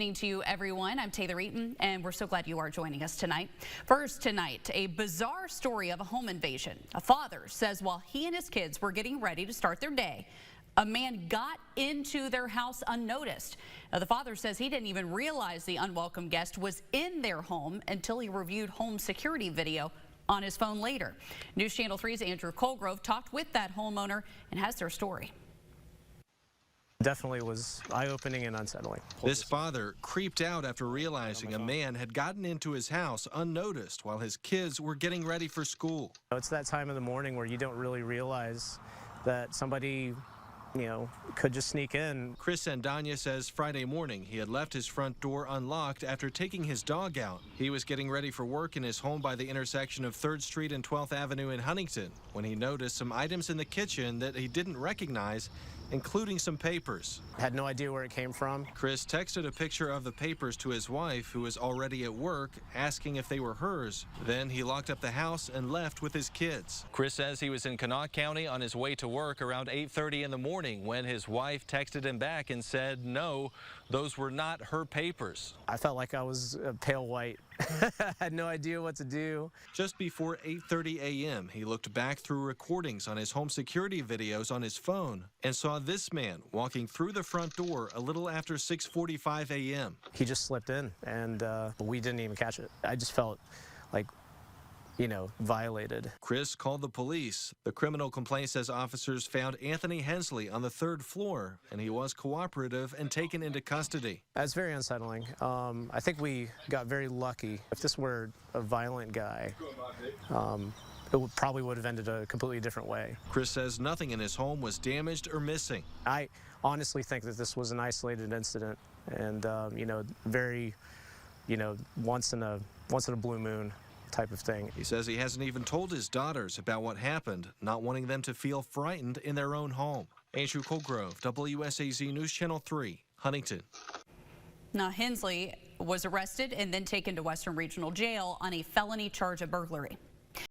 To you, everyone. I'm Taylor Eaton, and we're so glad you are joining us tonight. First tonight, a bizarre story of a home invasion. A father says while he and his kids were getting ready to start their day, a man got into their house unnoticed. Now, the father says he didn't even realize the unwelcome guest was in their home until he reviewed home security video on his phone later. News Channel 3's Andrew Colgrove talked with that homeowner and has their story. Definitely was eye-opening and unsettling. This father creeped out after realizing a man had gotten into his house unnoticed while his kids were getting ready for school. It's that time of the morning where you don't really realize that somebody, could just sneak in. Chris Sandanya says Friday morning he had left his front door unlocked after taking his dog out. He was getting ready for work in his home by the intersection of 3rd Street and 12th Avenue in Huntington when he noticed some items in the kitchen that he didn't recognize, including some papers. Had no idea where it came from. Chris texted a picture of the papers to his wife, who was already at work, asking if they were hers. Then he locked up the house and left with his kids. Chris says he was in Kanawha County on his way to work around 8:30 in the morning when his wife texted him back and said, no, those were not her papers. I felt like I was pale white. I had no idea what to do. Just before 8:30 a.m., he looked back through recordings on his home security videos on his phone and saw this man walking through the front door a little after 6:45 a.m. He just slipped in, and we didn't even catch it. I just felt like, violated. Chris called the police. The criminal complaint says officers found Anthony Hensley on the 3rd floor, and he was cooperative and taken into custody. That's very unsettling. I think we got very lucky. If this were a violent guy, it probably would have ended a completely different way. Chris says nothing in his home was damaged or missing. I honestly think that this was an isolated incident, and very, once in a blue moon type of thing. He says he hasn't even told his daughters about what happened, not wanting them to feel frightened in their own home. Andrew Colgrove, WSAZ News Channel 3, Huntington. Now, Hensley was arrested and then taken to Western Regional Jail on a felony charge of burglary.